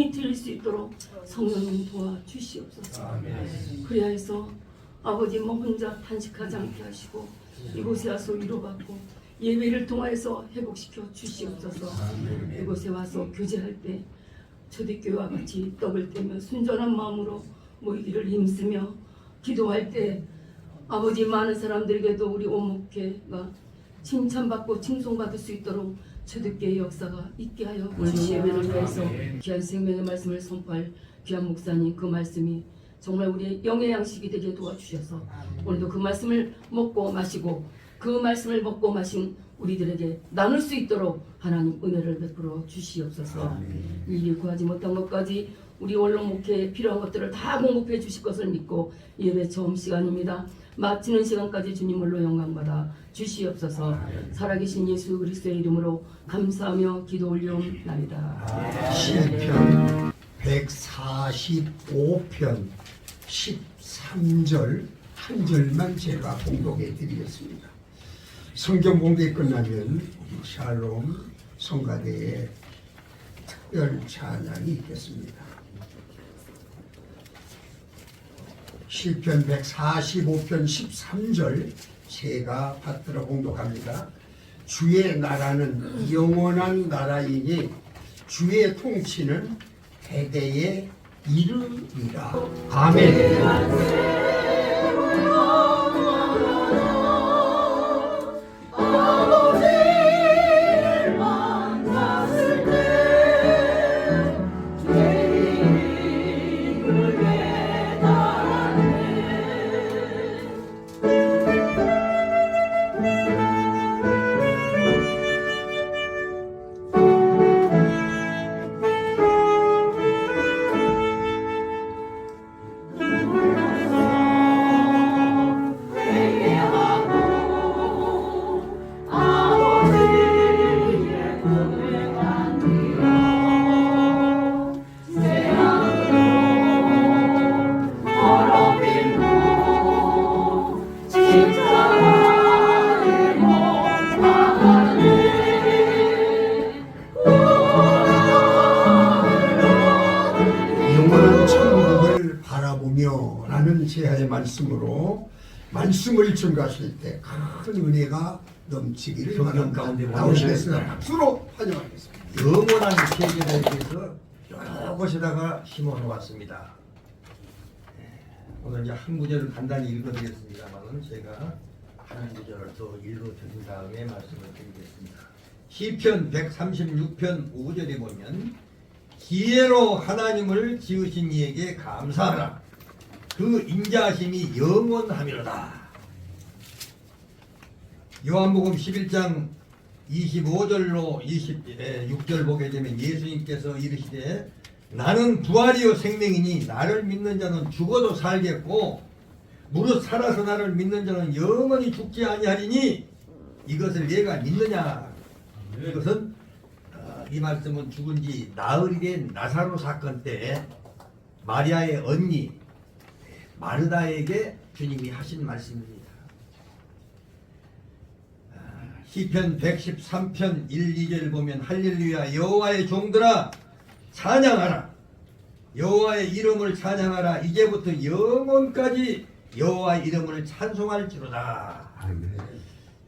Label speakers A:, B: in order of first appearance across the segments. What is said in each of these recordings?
A: 말씀이 들릴 수 있도록 성령님 도와주시옵소서. 그래야 해서 아버지 혼자 탄식하지 않게 하시고 이곳에 와서 위로받고 예배를 통하여서 회복시켜 주시옵소서. 이곳에 와서 교제할 때 초대교회와 같이 떡을 떼며 순전한 마음으로 모이기를 힘쓰며 기도할 때 아버지 많은 사람들에게도 우리 온목회가 칭찬받고 칭송받을 수 있도록 초대교회 역사가 있게 하여 주시 예배를 위해서 귀한 생명의 말씀을 선포할 귀한 목사님, 그 말씀이 정말 우리의 영의 양식이 되게 도와주셔서 오늘도 그 말씀을 먹고 마시고 그 말씀을 먹고 마신 우리들에게 나눌 수 있도록 하나님 은혜를 베풀어 주시옵소서. 이 구하지 못한 것까지 우리 원로 목회에 필요한 것들을 다 공급해 주실 것을 믿고 예배 처음 시간입니다. 마치는 시간까지 주님으로 영광받아 주시옵소서. 살아계신 예수 그리스도의 이름으로 감사하며 기도 올리옵나이다.
B: 시편 145편 13절 한 절만 제가 공독해 드리겠습니다. 성경 공독이 끝나면 샬롬 성가대의 특별 찬양이 있겠습니다. 시편 145편 13절 제가 받들어 공독합니다. 주의 나라는 영원한 나라이니 주의 통치는 대대에 이르리라. 아멘. 라는 제하의 말씀으로 말씀을 증거하실 때 큰 은혜가 넘치기를 바랍니다. 나오시겠습니다. 박수로 환영하겠습니다.
C: 영원한 세계에 대해서 여러 곳에다가 심어놓았습니다. 오늘 이제 한 구절을 간단히 읽어드리겠습니다만 제가 한 구절을 더 읽어드린 다음에 말씀을 드리겠습니다. 시편 136편 5절에 보면 기회로 하나님을 지으신 이에게 감사하라. 그 인자하심이 영원하미로다. 요한복음 11장 25절로 26절 보게 되면 예수님께서 이르시되 나는 부활이요 생명이니 나를 믿는 자는 죽어도 살겠고 무릇 살아서 나를 믿는 자는 영원히 죽지 아니하리니 이것을 내가 믿느냐. 이것은 이 말씀은 죽은 지 나흘이 된 나사로 사건 때 마리아의 언니 마르다에게 주님이 하신 말씀입니다. 시편 113편 1, 2절 보면 할렐루야 여호와의 종들아 찬양하라. 여호와의 이름을 찬양하라. 이제부터 영원까지 여호와의 이름을 찬송할지로다.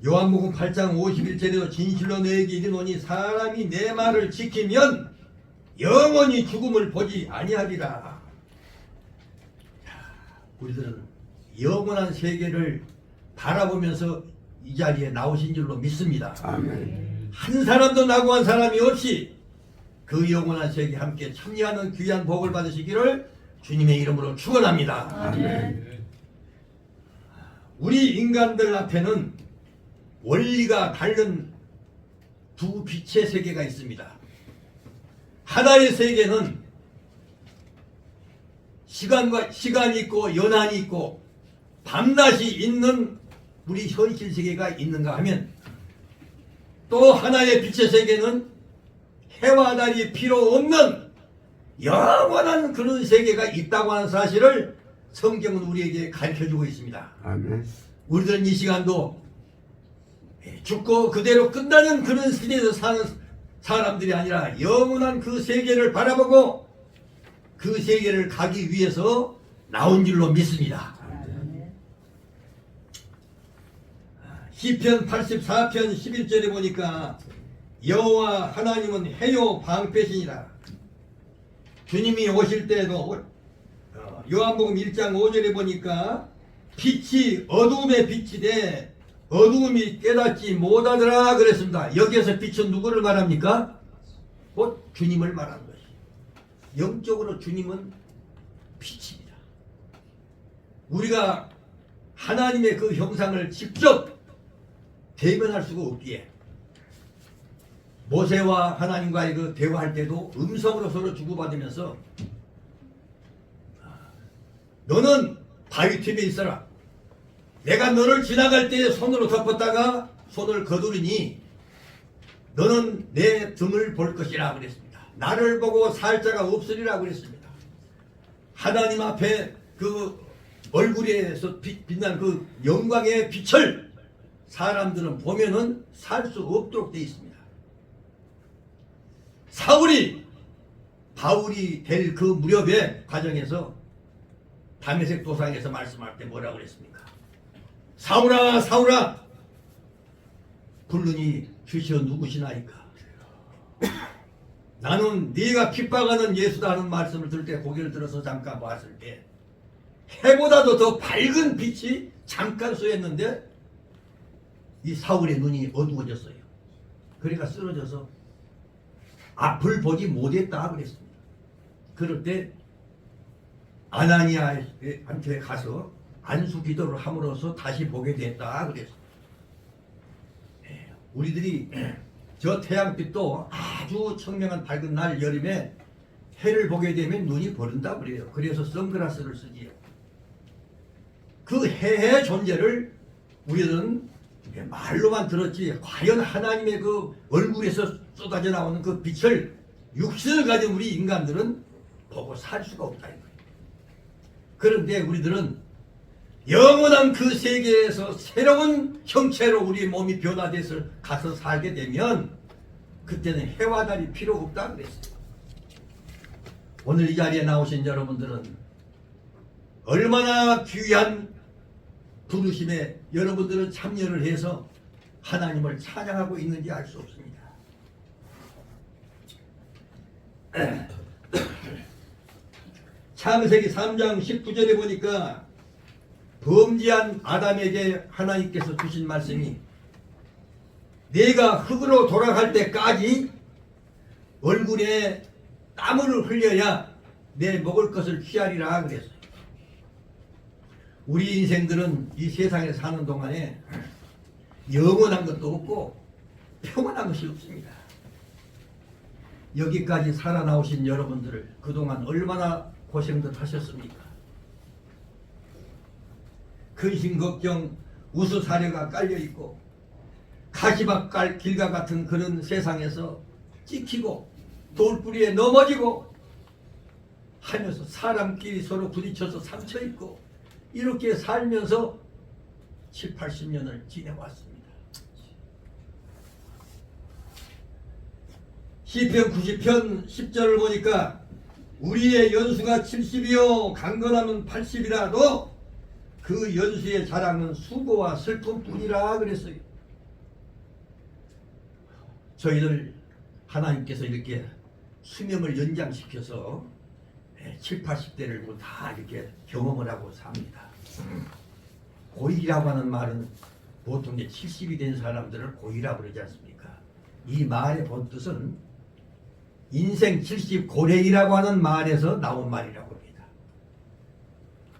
C: 요한복음 8장 51절에도 진실로 너에게 이르노니 사람이 내 말을 지키면 영원히 죽음을 보지 아니하리라. 우리들은 영원한 세계를 바라보면서 이 자리에 나오신 줄로 믿습니다.
B: 아멘.
C: 한 사람도 낙오한 사람이 없이 그 영원한 세계에 함께 참여하는 귀한 복을 받으시기를 주님의 이름으로 축원합니다.
A: 아멘.
C: 우리 인간들 앞에는 원리가 다른 두 빛의 세계가 있습니다. 하나의 세계는 시간이 있고 연한이 있고 밤낮이 있는 우리 현실 세계가 있는가 하면 또 하나의 빛의 세계는 해와 달이 필요 없는 영원한 그런 세계가 있다고 하는 사실을 성경은 우리에게 가르쳐주고 있습니다.
B: 아멘.
C: 우리들은 이 시간도 죽고 그대로 끝나는 그런 시대에서 사는 사람들이 아니라 영원한 그 세계를 바라보고 그 세계를 가기 위해서 나온 줄로 믿습니다. 시편 84편 11절에 보니까 여호와 하나님은 해요 방패시니라. 주님이 오실 때에도 요한복음 1장 5절에 보니까 빛이 어두움에 빛이 돼 어두움이 깨닫지 못하더라 그랬습니다. 여기에서 빛은 누구를 말합니까? 곧 주님을 말하는 것이. 영적으로 주님은 빛입니다. 우리가 하나님의 그 형상을 직접 대면할 수가 없기에 모세와 하나님과의 그 대화할 때도 음성으로 서로 주고받으면서 너는 바위 틈에 있어라. 내가 너를 지나갈 때 손으로 덮었다가 손을 거두리니 너는 내 등을 볼 것이라 그랬습니다. 나를 보고 살 자가 없으리라 그랬습니다. 하나님 앞에 그 얼굴에서 빛난 그 영광의 빛을 사람들은 보면은 살 수 없도록 되어 있습니다. 사울이 바울이 될 그 무렵의 과정에서 다메섹 도상에서 말씀할 때 뭐라고 그랬습니까? 사울아 사울아 부르니 주시어 누구시나이까? 나는 네가 핍박하는 예수다 하는 말씀을 들을 때 고개를 들어서 잠깐 봤을 때 해보다도 더 밝은 빛이 잠깐 쏘였는데 이 사울의 눈이 어두워졌어요. 그러니까 쓰러져서 앞을 보지 못했다 그랬습니다. 그럴 때 아나니아한테 가서 안수 기도를 함으로써 다시 보게 됐다 그랬습니다. 우리들이 저 태양빛도 아주 청명한 밝은 날 여름에 해를 보게 되면 눈이 버린다 그래요. 그래서 선글라스를 쓰지요. 그 해의 존재를 우리는 말로만 들었지 과연 하나님의 그 얼굴에서 쏟아져 나오는 그 빛을 육신을 가진 우리 인간들은 보고 살 수가 없다 이거예요. 그런데 우리들은 영원한 그 세계에서 새로운 형체로 우리 몸이 변화돼서 가서 살게 되면 그때는 해와 달이 필요 없다 그랬어요. 오늘 이 자리에 나오신 여러분들은 얼마나 귀한 부르심에 여러분들은 참여를 해서 하나님을 찬양하고 있는지 알 수 없습니다. 창세기 3장 19절에 보니까 범죄한 아담에게 하나님께서 주신 말씀이 내가 흙으로 돌아갈 때까지 얼굴에 땀을 흘려야 내 먹을 것을 취하리라 그랬어요. 우리 인생들은 이 세상에 사는 동안에 영원한 것도 없고 평온한 것이 없습니다. 여기까지 살아나오신 여러분들을 그동안 얼마나 고생들 하셨습니까? 근심 걱정 우수사려가 깔려있고 가시밭 길과 같은 그런 세상에서 찍히고 돌뿌리에 넘어지고 하면서 사람끼리 서로 부딪혀서 상처입고 이렇게 살면서 7, 80년을 지내왔습니다. 시편 90편 10절을 보니까 우리의 연수가 70이요 강건함은 80이라도 그 연수의 자랑은 수고와 슬픔뿐이라 그랬어요. 저희들 하나님께서 이렇게 수명을 연장시켜서 7, 80대를 다 이렇게 경험을 하고 삽니다. 고일이라고 하는 말은 보통 70이 된 사람들을 고일이라고 그러지 않습니까? 이 말의 본 뜻은 인생 70 고래이라고 하는 말에서 나온 말이라고 합니다.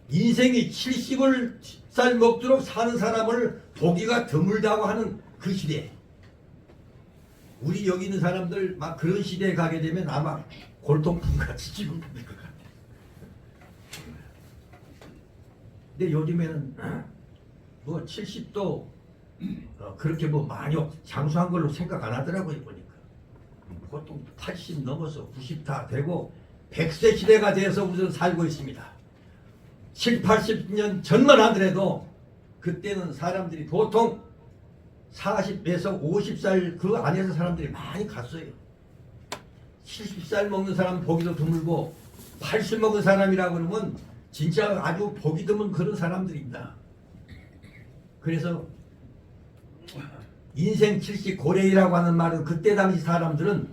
C: 인생이 70살 먹도록 사는 사람을 보기가 드물다고 하는 그 시대. 우리 여기 있는 사람들 막 그런 시대에 가게 되면 아마 골동품같이 죽을 것 같아요. 근데 요즘에는 뭐 70도 그렇게 뭐 많이 장수한 걸로 생각 안 하더라고요 보니까. 보통 80 넘어서 90 다 되고 100세 시대가 돼서 우선 살고 있습니다. 7, 80년 전만 하더라도 그때는 사람들이 보통 40에서 50살 그 안에서 사람들이 많이 갔어요. 70살 먹는 사람 보기도 드물고 80 먹은 사람이라고 그러면 진짜 아주 보기 드문 그런 사람들입니다. 그래서 인생 70 고래이라고 하는 말은 그때 당시 사람들은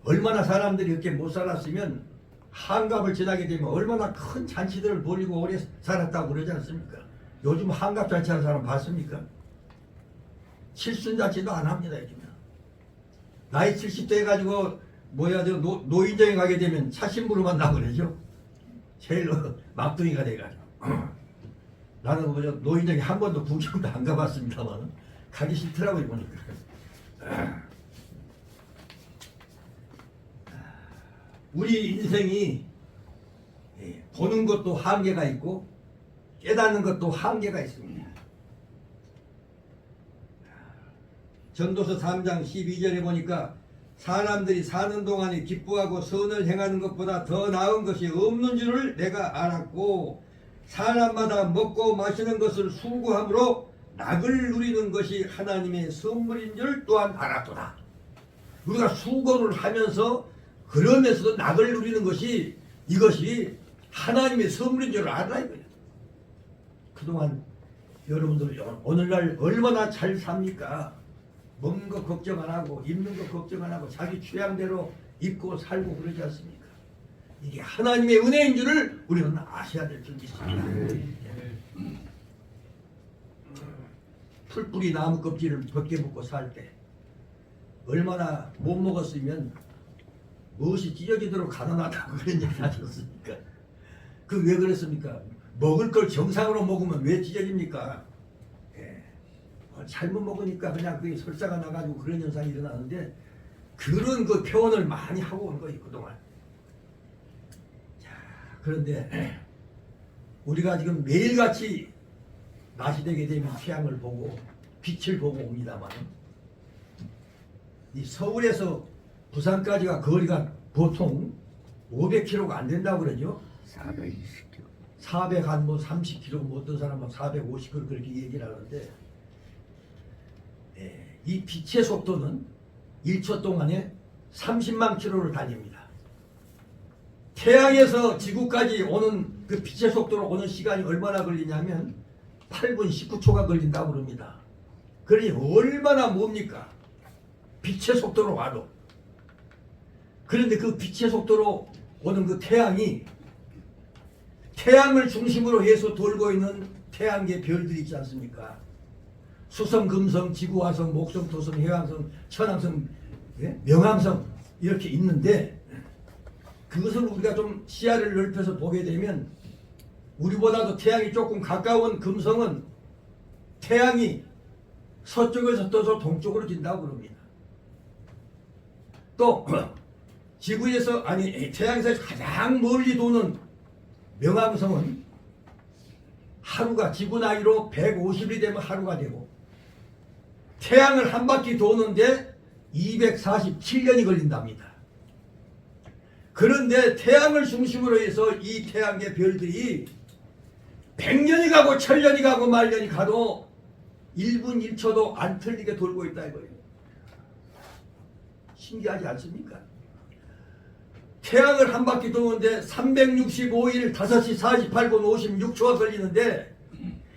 C: 얼마나 사람들이 이렇게 못 살았으면 한갑을 지나게 되면 얼마나 큰 잔치들을 벌이고 오래 살았다고 그러지 않습니까? 요즘 한갑 잔치하는 사람 봤습니까? 칠순잔치도 안 합니다. 요즘은. 나이 70대 해가지고 노인정에 가게 되면 차 심부름만 나고 그러죠. 제일 막둥이가 돼가지고. 나는 노인정에 한 번도 구경도 안 가봤습니다만 가기 싫더라고요. 보니까. 우리 인생이 보는 것도 한계가 있고 깨닫는 것도 한계가 있습니다. 전도서 3장 12절에 보니까 사람들이 사는 동안에 기뻐하고 선을 행하는 것보다 더 나은 것이 없는 줄을 내가 알았고 사람마다 먹고 마시는 것을 수고함으로 낙을 누리는 것이 하나님의 선물인 줄 또한 알았도다. 우리가 수고를 하면서 그러면서도 낙을 누리는 것이 이것이 하나님의 선물인 줄 알아 이거예요. 그동안 여러분들 오늘날 얼마나 잘 삽니까? 먹는 거 걱정 안 하고 입는 거 걱정 안 하고 자기 취향대로 입고 살고 그러지 않습니까? 이게 하나님의 은혜인 줄을 우리는 아셔야 될 줄 믿습니다. 풀뿌리 나무 껍질을 벗겨먹고 살 때 얼마나 못 먹었으면 무엇이 찢어지도록 가난하다고 그런 얘기 하셨습니까? 그 왜 그랬습니까? 먹을 걸 정상으로 먹으면 왜 찢어집니까? 잘못 먹으니까 그냥 그게 설사가 나가지고 그런 현상이 일어나는데 그런 그 표현을 많이 하고 온 거예요 그동안. 자, 그런데 우리가 지금 매일같이 낮이 되게 되면 태양을 보고 빛을 보고 옵니다만 이 서울에서 부산까지가 거리가 보통 500km가 안 된다고 그러죠.
D: 420km.
C: 430km, 뭐 어떤 사람은 450km 그렇게 얘기를 하는데 이 빛의 속도는 1초 동안에 30만 킬로를 달립니다. 태양에서 지구까지 오는 그 빛의 속도로 오는 시간이 얼마나 걸리냐면 8분 19초가 걸린다고 그럽니다. 그러니 얼마나 뭡니까? 빛의 속도로 와도. 그런데 그 빛의 속도로 오는 그 태양이 태양을 중심으로 해서 돌고 있는 태양계 별들이 있지 않습니까? 수성, 금성, 지구, 화성, 목성, 토성, 해왕성, 천왕성, 명왕성 이렇게 있는데 그것을 우리가 좀 시야를 넓혀서 보게 되면 우리보다도 태양이 조금 가까운 금성은 태양이 서쪽에서 떠서 동쪽으로 진다고 그럽니다. 또 지구에서 태양에서 가장 멀리 도는 명왕성은 하루가 지구 나이로 150이 되면 하루가 되고 태양을 한 바퀴 도는데 247년이 걸린답니다. 그런데 태양을 중심으로 해서 이 태양계 별들이 100년이 가고 1000년이 가고 만년이 가도 1분 1초도 안 틀리게 돌고 있다 이거예요. 신기하지 않습니까? 태양을 한 바퀴 도는데 365일 5시 48분 56초가 걸리는데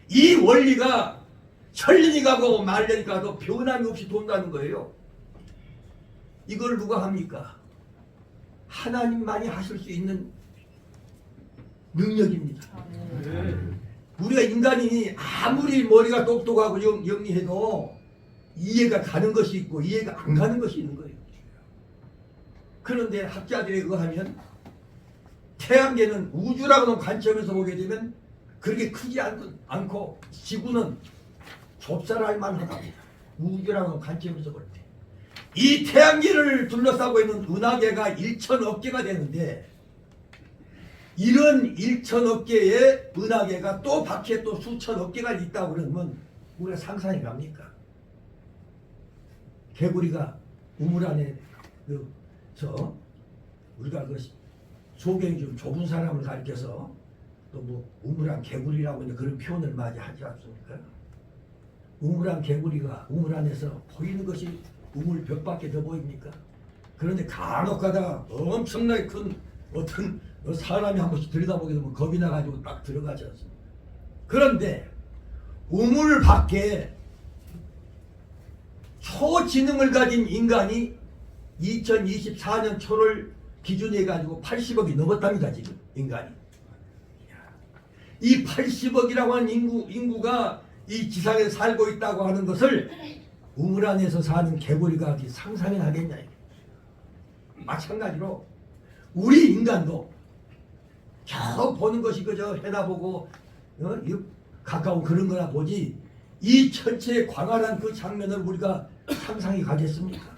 C: 이 원리가 1000년이 가고 만년이 가도 변함이 없이 돈다는 거예요. 이걸 누가 합니까? 하나님만이 하실 수 있는 능력입니다. 우리가 인간이 아무리 머리가 똑똑하고 영리해도 이해가 가는 것이 있고 이해가 안 가는 것이 있는 거예요. 그런데 학자들에 의하면 태양계는 우주라고 하는 관점에서 보게 되면 그렇게 크지 않고 지구는 좁쌀할 만하답니다. 우주라고 하는 관점에서 볼 때. 이 태양계를 둘러싸고 있는 은하계가 1천억 개가 되는데 이런 1천억 개의 은하계가 또 밖에 또 수천억 개가 있다고 그러면 우리가 상상이 갑니까? 개구리가 우물 안에 우리가 그 소경이 좀 좁은 사람을 가리켜서 또 뭐 우물안 개구리라고 이제 그런 표현을 많이 하지 않습니까? 우물안 개구리가 우물 안에서 보이는 것이 우물 벽밖에 더 보입니까? 그런데 간혹 가다가 엄청나게 큰 어떤 사람이 한 번씩 들여다보게 되면 겁이 나가지고 딱 들어가지 않습니까? 그런데 우물 밖에 초지능을 가진 인간이 2024년 초를 기준해 가지고 80억이 넘었답니다. 지금 인간이. 이 80억이라고 하는 인구가 이 지상에 살고 있다고 하는 것을 우물 안에서 사는 개구리가 상상이 하겠냐. 마찬가지로 우리 인간도 겨우 보는 것이 그저 해다보고 가까운 그런 거나 보지 이 천체의 광활한 그 장면을 우리가 상상이 가겠습니까?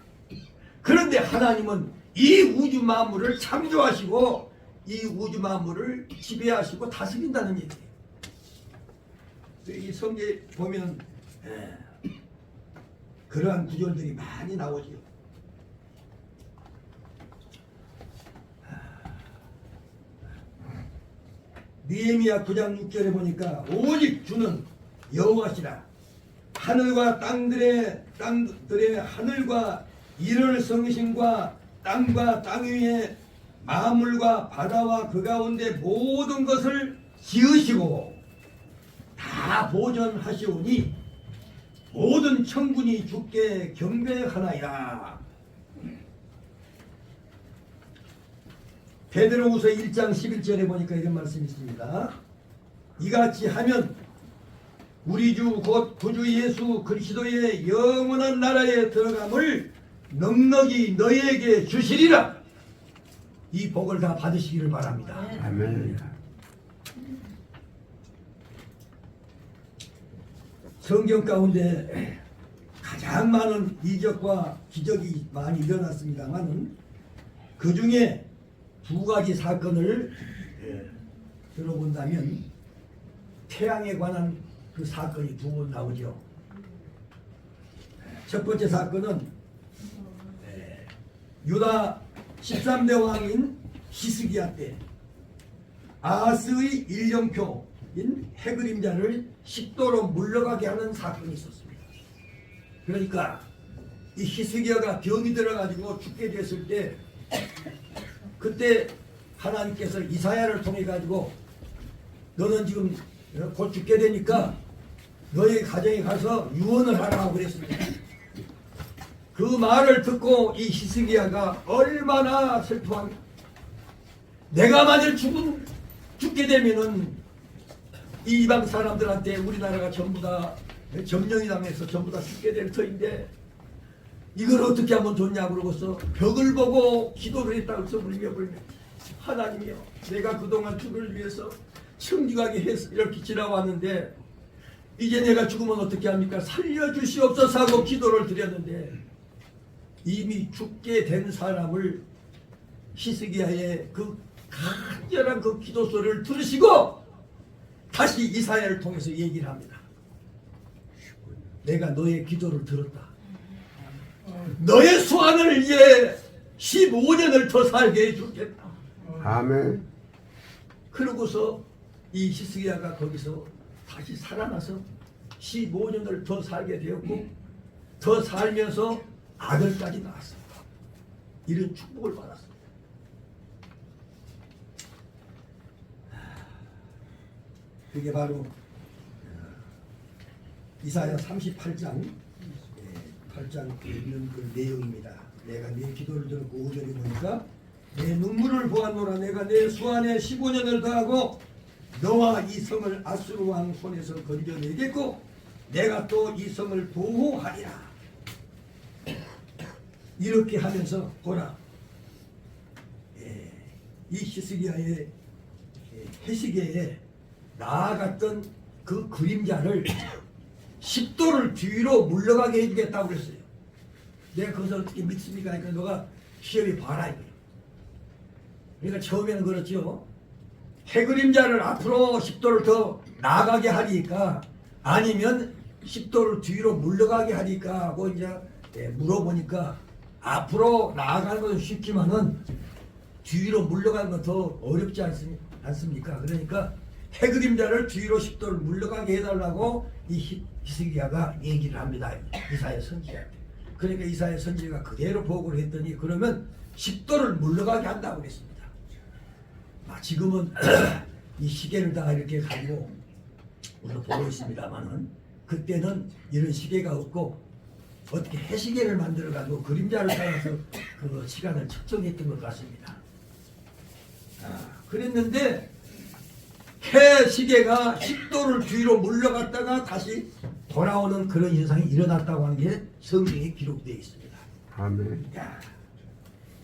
C: 그런데 하나님은 이 우주 만물을 창조하시고 이 우주 만물을 지배하시고 다스린다는 얘기예요. 이 성경에 보면 그러한 구절들이 많이 나오지요. 느헤미야 9장 6절에 보니까 오직 주는 여호와시라. 하늘과 땅들의 하늘과 이를 성신과 땅과 땅 위에 만물과 바다와 그 가운데 모든 것을 지으시고 다 보존하시오니 모든 천군이 주께 경배하나이다. 베드로후서 1장 11절에 보니까 이런 말씀이 있습니다. 이같이 하면 우리 주 곧 구주 예수 그리스도의 영원한 나라에 들어감을 넉넉히 너희에게 주시리라. 이 복을 다 받으시기를 바랍니다.
B: 아멘.
C: 성경 가운데 가장 많은 이적과 기적이 많이 일어났습니다만 그 중에 두 가지 사건을 들어본다면 태양에 관한 그 사건이 두 번 나오죠. 첫 번째 사건은 유다 13대 왕인 히스기야 때 아하스의 일령표인 해그림자를 식도로 물러가게 하는 사건이 있었습니다. 그러니까 이 히스기야가 병이 들어가지고 죽게 됐을 때 그때 하나님께서 이사야를 통해 가지고 너는 지금 곧 죽게 되니까 너의 가정에 가서 유언을 하라고 그랬습니다. 그 말을 듣고 이 히스기야가 얼마나 슬퍼합니까? 내가 만일 죽게 되면은 이 이방 사람들한테 우리나라가 전부 다 점령이 당해서 전부 다 죽게 될 터인데 이걸 어떻게 하면 좋냐고 그러고서 벽을 보고 기도를 했다고 해서 울며 하나님이여 내가 그동안 주를 위해서 청직하게 해서 이렇게 지나왔는데 이제 내가 죽으면 어떻게 합니까? 살려주시옵소서 하고 기도를 드렸는데 이미 죽게 된 사람을 히스기야의 그 간절한 그 기도 소리를 들으시고 다시 이사야를 통해서 얘기를 합니다. 내가 너의 기도를 들었다. 너의 소원을 이제 15년을 더 살게 해주겠다.
B: 아멘.
C: 그러고서 이 히스기야가 거기서 다시 살아나서 15년을 더 살게 되었고 더 살면서 아들까지 낳았습니다. 이런 축복을 받았습니다. 그게 바로 이사야 38장 8장 있는 그 내용입니다. 내가 네 기도를 들었고 5절에 보니까 내 눈물을 보았노라. 내가 내 수완에 15년을 더하고 너와 이 성을 아수르 왕 손에서 건져내겠고 내가 또 이 성을 보호하리라. 이렇게 하면서 보라, 이 히스기야의 해시계에 나아갔던 그 그림자를 10도를 뒤로 물러가게 해주겠다고 그랬어요. 내가 그것을 어떻게 믿습니까? 그러니까 너가 시험해 봐라 이거예요. 그러니까 처음에는 그렇죠. 해그림자를 앞으로 10도를 더 나아가게 하니까 아니면 10도를 뒤로 물러가게 하니까 하고 이제 물어보니까 앞으로 나아가는 것은 쉽지만은 뒤로 물러가는 건 더 어렵지 않습니까? 그러니까 해그림자를 뒤로 10도를 물러가게 해달라고 이 히스기야가 얘기를 합니다. 이사야 선지자. 그러니까 이사야 선지자가 그대로 보고를 했더니 그러면 10도를 물러가게 한다고 그랬습니다.
D: 지금은 이 시계를 다 이렇게 가지고 우리가 보고 있습니다만은 그때는 이런 시계가 없고 어떻게 해시계를 만들어 가지고 그림자를 따라서 그 시간을 측정했던 것 같습니다. 그랬는데 해 시계가 10도를 뒤로 물러갔다가 다시 돌아오는 그런 현상이 일어났다고 하는 게 성경에 기록되어 있습니다.
B: 아멘.
D: 야,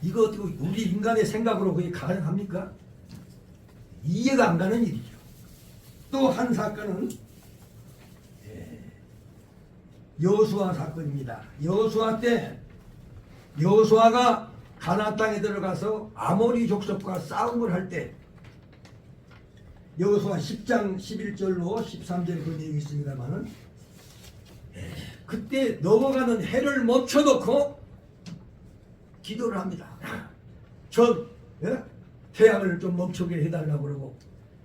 D: 이거 어떻게 우리 인간의 생각으로 그게 가능합니까? 이해가 안 가는 일이죠. 또 한 사건은 여호수아 사건입니다. 여호수아 때 여호수아가 가나안 땅에 들어가서 아모리 족속과 싸움을 할 때 여호수아 10장 11절로 13절 그 내용이 있습니다만은 그때 넘어가는 해를 멈춰놓고 기도를 합니다. 태양을 좀 멈추게 해달라고 그러고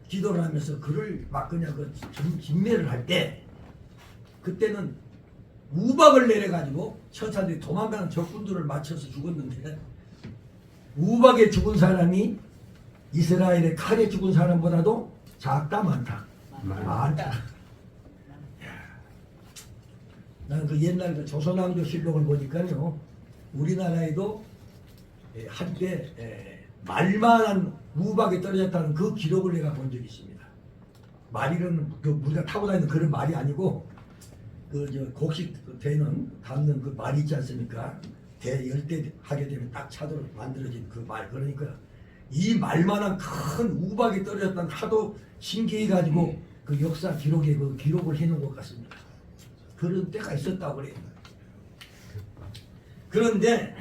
D: 기도를 하면서 그를 막 그냥 진멸을 할 때 그때는 우박을 내려가지고 천사들이 도망가는 적군들을 맞춰서 죽었는데 우박에 죽은 사람이 이스라엘의 칼에 죽은 사람보다도 작다 많다. 많다. 나는 그 옛날 그 조선왕조실록을 보니까요 우리나라에도 한때 말만한 우박에 떨어졌다는 그 기록을 내가 본 적이 있습니다. 말이는 그 우리가 타고 다니는 그런 말이 아니고 곡식 되는 담는 그 말이 있지 않습니까? 열대 하게 되면 딱 차도록 만들어진 그 말. 그러니까 이 말만한 큰 우박이 떨어졌다는 하도 신기해가지고 그 역사 기록에 그 기록을 해놓은 것 같습니다. 그런 때가 있었다고 그래요. 그런데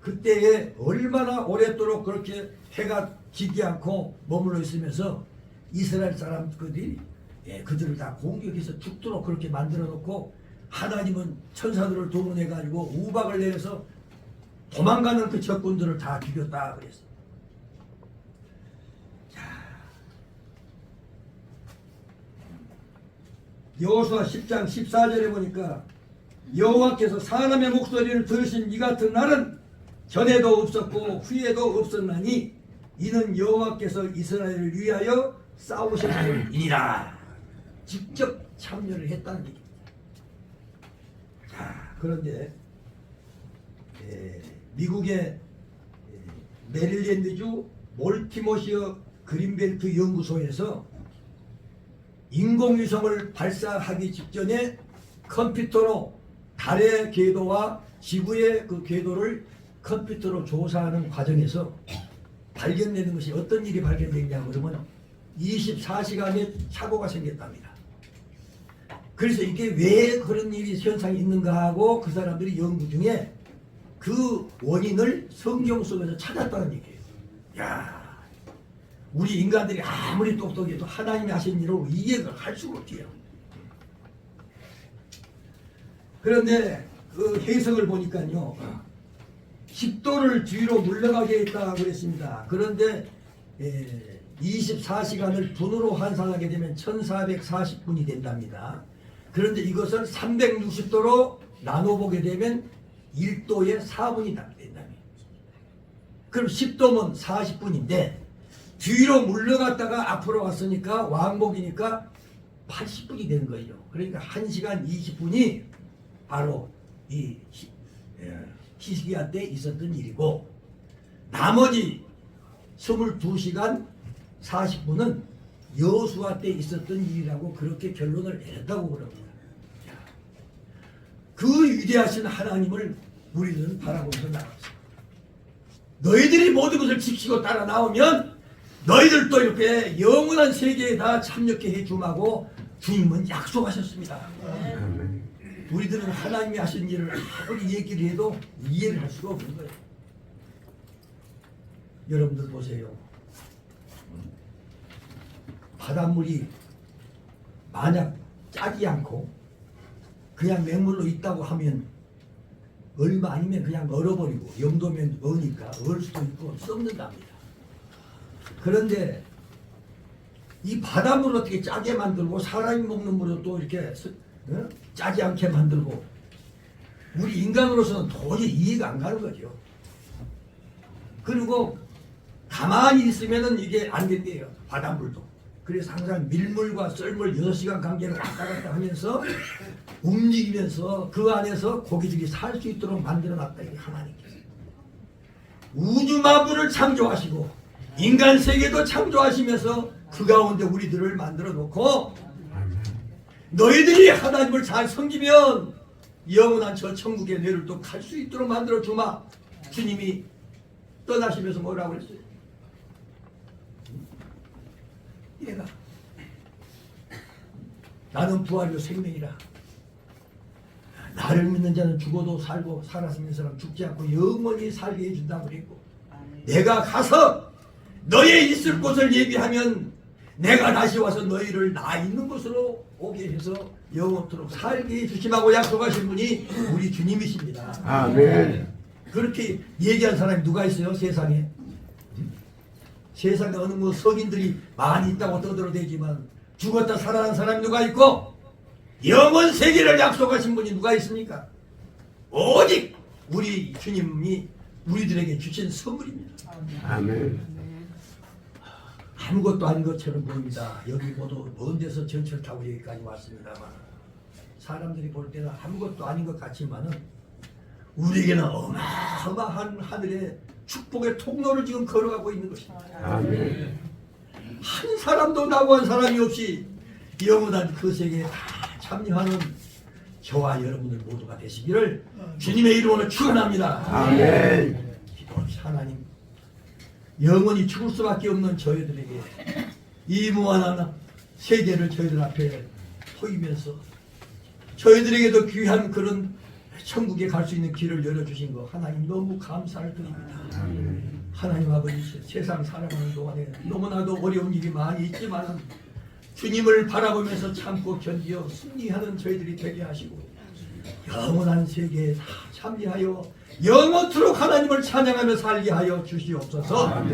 D: 그때에 얼마나 오랫도록 그렇게 해가 지지 않고 머물러 있으면서 이스라엘 사람들이 그들을 다 공격해서 죽도록 그렇게 만들어 놓고 하나님은 천사들을 동원해 가지고 우박을 내려서 도망가는 그 적군들을 다 죽였다 그랬어요. 여호수아 10장 14절에 보니까 여호와께서 사람의 목소리를 들으신 이 같은 날은 전에도 없었고 후에도 없었나니 이는 여호와께서 이스라엘을 위하여 싸우셨음이니라. 직접 참여를 했다는 얘기입니다. 그런데 미국의 메릴랜드주 몰티모시어 그린벨트 연구소에서 인공위성을 발사하기 직전에 컴퓨터로 달의 궤도와 지구의 그 궤도를 컴퓨터로 조사하는 과정에서 발견되는 것이 어떤 일이 발견되냐 그러면 24시간의 착오가 생겼답니다. 그래서 이게 왜 그런 일이 현상이 있는가 하고 그 사람들이 연구 중에 그 원인을 성경 속에서 찾았다는 얘기예요. 야, 우리 인간들이 아무리 똑똑해도 하나님이 하신 일을 이해가 할 수가 없지요. 그런데 그 해석을 보니까요 10도를 뒤로 물러가게 했다고 그랬습니다. 그런데 24시간을 분으로 환산하게 되면 1440분이 된답니다. 그런데 이것을 360도로 나눠보게 되면 1도에 4분이 된답니다. 그럼 10도면 40분인데 뒤로 물러갔다가 앞으로 왔으니까 왕복이니까 80분이 되는 거예요. 그러니까 1시간 20분이 바로 이 히스기야 때 있었던 일이고 나머지 22시간 40분은 여호수아 때 있었던 일이라고 그렇게 결론을 내렸다고 그럽니다. 그 위대하신 하나님을 우리는 바라보면서 나갑니다. 너희들이 모든 것을 지키고 따라 나오면 너희들도 이렇게 영원한 세계에 다 참여케 해주마고 주님은 약속하셨습니다.
B: 아멘.
D: 우리들은 하나님이 하신 일을 아무리 얘기를 해도 이해를 할 수가 없는 거예요. 여러분들 보세요. 바닷물이 만약 짜지 않고 그냥 맹물로 있다고 하면 얼마 아니면 그냥 얼어버리고 영도면 어니까 얼 수도 있고 썩는답니다. 그런데 이 바닷물을 어떻게 짜게 만들고 사람이 먹는 물을 또 이렇게 짜지 않게 만들고 우리 인간으로서는 도저히 이해가 안 가는 거죠. 그리고 가만히 있으면은 이게 안 된대요. 바닷물도. 그래서 항상 밀물과 썰물 6시간 관계를 왔다 갔다 하면서 움직이면서 그 안에서 고기들이 살 수 있도록 만들어 놨다. 이게 하나님께서. 우주 만물을 창조하시고 인간 세계도 창조하시면서 그 가운데 우리들을 만들어 놓고 너희들이 하나님을 잘 섬기면 영원한 저 천국의 뇌를 또 갈 수 있도록 만들어 주마. 주님이 떠나시면서 뭐라고 그랬어요? 얘가 나는 부활이요 생명이라. 나를 믿는 자는 죽어도 살고 살았으면 사람 죽지 않고 영원히 살게 해준다고 그랬고, 내가 가서 너의 있을 곳을 예비하면 내가 다시 와서 너희를 나 있는 곳으로 오게 해서 영원토록 살게 해주시라고 약속하신 분이 우리 주님이십니다.
B: 아멘.
D: 그렇게 얘기한 사람이 누가 있어요 세상에? 세상에 어느 뭐 석인들이 많이 있다고 떠들어대지만 죽었다 살아난 사람이 누가 있고 영원 세계를 약속하신 분이 누가 있습니까? 오직 우리 주님이 우리들에게 주신 선물입니다.
B: 아멘.
D: 아무것도 아닌 것처럼 보입니다. 여기 모두 먼 데서 전철 타고 여기까지 왔습니다만 사람들이 볼 때는 아무것도 아닌 것 같지만은 우리에게는 어마어마한 하늘의 축복의 통로를 지금 걸어가고 있는 것입니다.
B: 아멘.
D: 한 사람도 낙오한 사람이 없이 영원한 그 세계에 다 참여하는 저와 여러분들 모두가 되시기를 주님의 이름으로 축원합니다.
B: 아멘.
D: 기도합시다. 하나님, 영원히 죽을 수밖에 없는 저희들에게 이 무한한 세계를 저희들 앞에 보이면서 저희들에게도 귀한 그런 천국에 갈 수 있는 길을 열어주신 거 하나님 너무 감사를 드립니다. 하나님 아버지, 세상 살아가는 동안에 너무나도 어려운 일이 많이 있지만 주님을 바라보면서 참고 견디어 승리하는 저희들이 되게 하시고 영원한 세계에 다 참여하여 영원토록 하나님을 찬양하며 살게 하여 주시옵소서.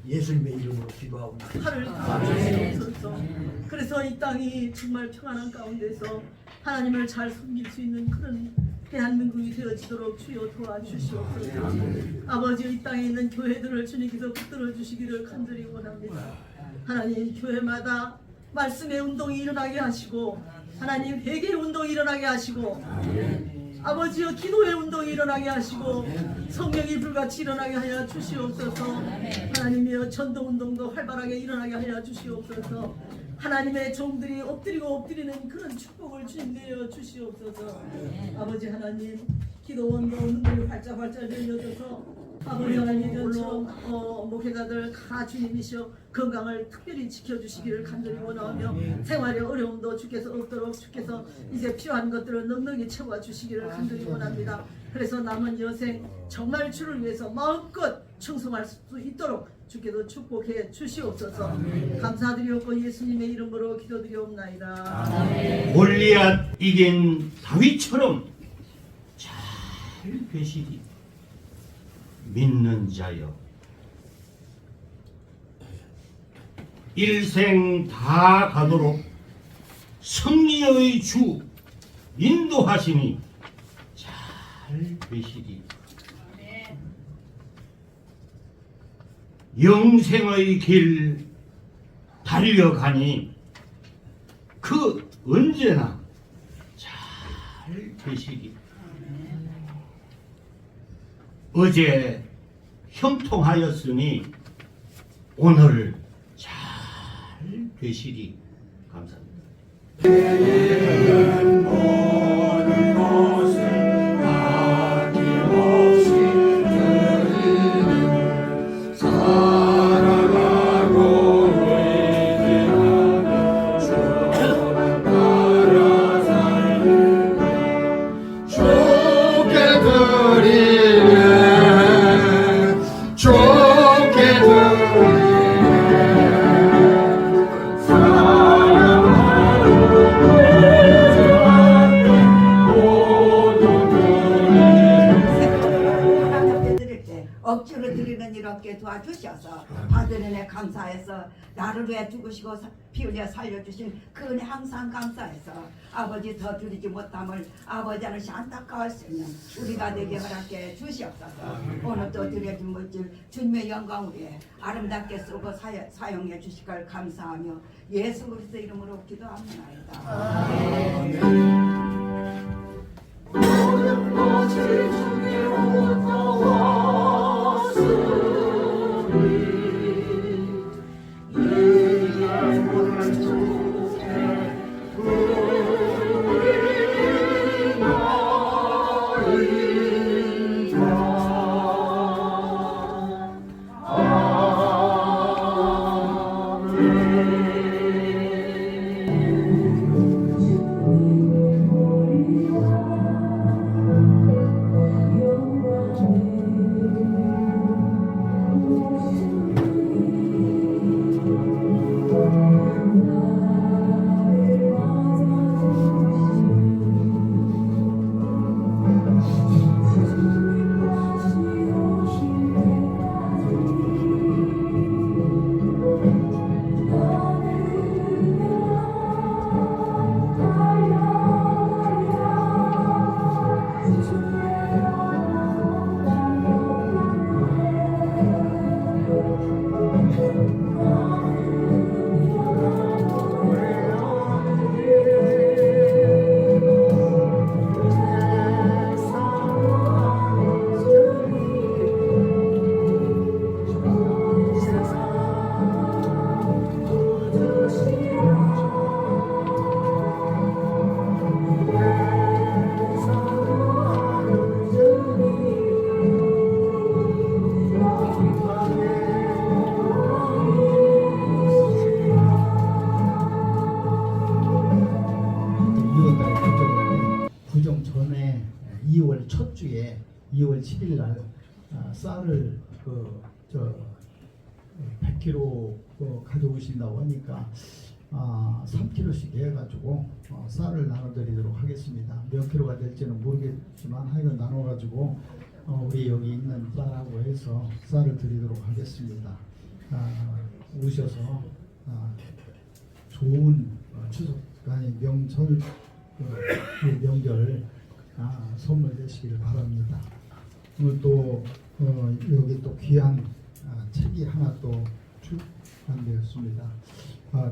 D: 예수님의 이름으로 기도하옵나이다.
E: 팔을 가주시옵소서. 그래서 이 땅이 정말 평안한 가운데서 하나님을 잘 섬길 수 있는 그런 대한민국이 되어지도록 주여 도와주시옵소서. 아버지, 이 땅에 있는 교회들을 주님께서 붙들어 주시기를 간절히 원합니다. 하나님, 교회마다 말씀의 운동이 일어나게 하시고 하나님 회개의 운동이 일어나게 하시고 아버지여 기도의 운동이 일어나게 하시고 성령이 불같이 일어나게 하여 주시옵소서. 하나님이여 전도운동도 활발하게 일어나게 하여 주시옵소서. 하나님의 종들이 엎드리는 그런 축복을 주님 내려 주시옵소서. 아버지 하나님, 기도운동 눈물이 활짝 열려져서 아버지 하나님 이처럼 목회자들 다 주님이시여 건강을 특별히 지켜주시기를 간절히 원하며 생활의 어려움도 주께서 없도록 주께서 이제 필요한 것들을 넉넉히 채워주시기를 간절히 원합니다. 그래서 남은 여생 정말 주를 위해서 마음껏 충성할 수 있도록 주께서 축복해 주시옵소서. 감사드리옵고 예수님의 이름으로 기도드리옵나이다.
F: 골리앗 이긴 다윗처럼 잘 되시리. 믿는 자여, 일생 다 가도록 승리의 주 인도하시니 잘 되시리. 영생의 길 달려가니 그 언제나 잘 되시리. 어제 형통하였으니 오늘 잘 되시리. 감사합니다.
G: 감사해서 나를 위해 죽으시고 피 흘려 살려주신 그 은혜 항상 감사해서 아버지 더 드리지 못함을 아버지 하나씩 안타까웠으면 우리가 되게 허락해 주시옵소서. 오늘 또 드려진 물질 주님의 영광 위에 아름답게 쓰고 사용해 주실 걸 감사하며 예수 그리스도 이름으로 기도합니다.
H: 구정 전에 2월 첫 주에 2월 7일 날 쌀을 100kg 가져오신다고 하니까 3kg씩 해가지고 쌀을 나눠드리도록 하겠습니다. 몇 킬로가 될지는 모르겠지만 하여간 나눠가지고 우리 여기 있는 쌀하고 해서 쌀을 드리도록 하겠습니다. 오셔서 좋은 추석 아니 명절 명절 선물 되시기를 바랍니다. 오늘 또 여기 또 귀한 책이 하나 또 출간되었습니다.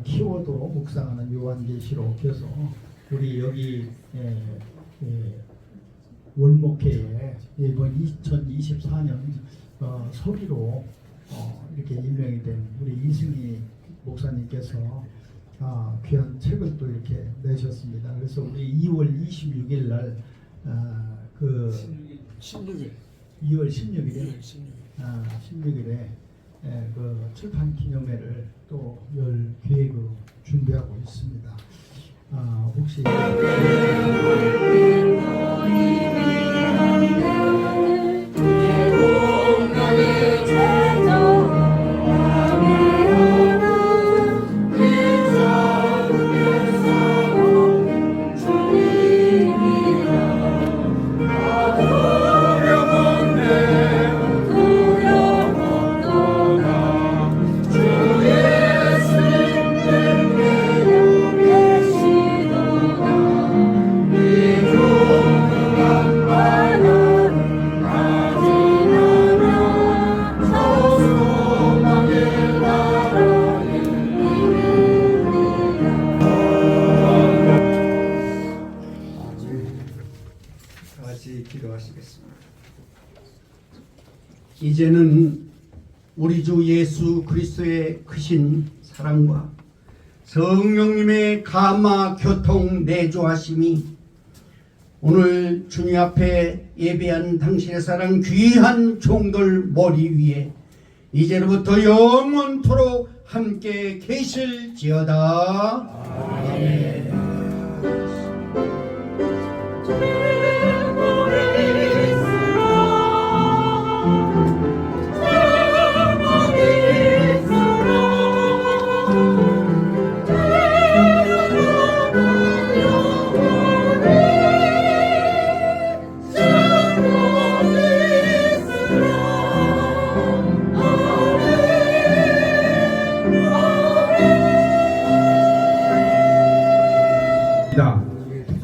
H: 키워드로 묵상하는 요한계시록에서 우리 여기 월목회에 이번 2024년 서기로 이렇게 임명이 된 우리 이승희 목사님께서 귀한 책을 또 이렇게 내셨습니다. 그래서 우리 2월 26일 날 2월 16일에 16일에 그 출판 기념회를 또 열 계획으로 준비하고 있습니다. 혹시
F: 이제는 우리 주 예수 그리스도의 크신 사랑과 성령님의 감화 교통 내조하심이 오늘 주님 앞에 예배한 당신의 사랑 귀한 종들 머리 위에 이제로부터 영원토록 함께 계실지어다. 아멘.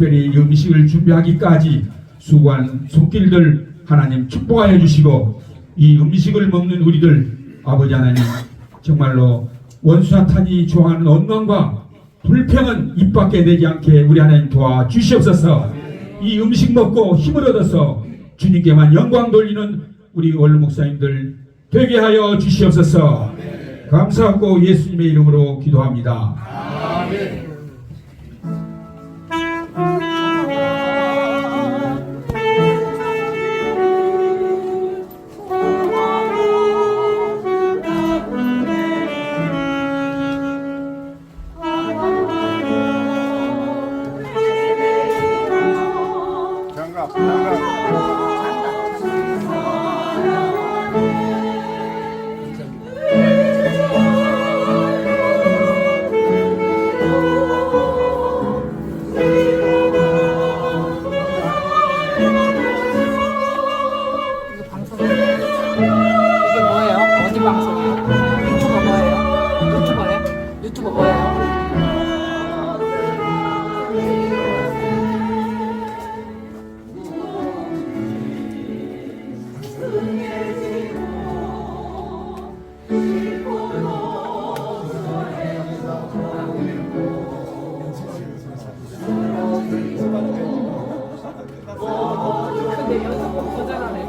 I: 특별히 이 음식을 준비하기까지 수고한 손길들 하나님 축복하여 주시고 이 음식을 먹는 우리들 아버지 하나님 정말로 원수사탄이 좋아하는 원망과 불평은 입 밖에 내지 않게 우리 하나님 도와주시옵소서. 이 음식 먹고 힘을 얻어서 주님께만 영광 돌리는 우리 원로 목사님들 되게 하여 주시옵소서. 감사하고 예수님의 이름으로 기도합니다.
J: 이게 뭐예요? 어디 방송이에요? 유튜버 뭐예요? 유튜버예요? 유튜버 뭐예요? 근데 연습 더 잘하네.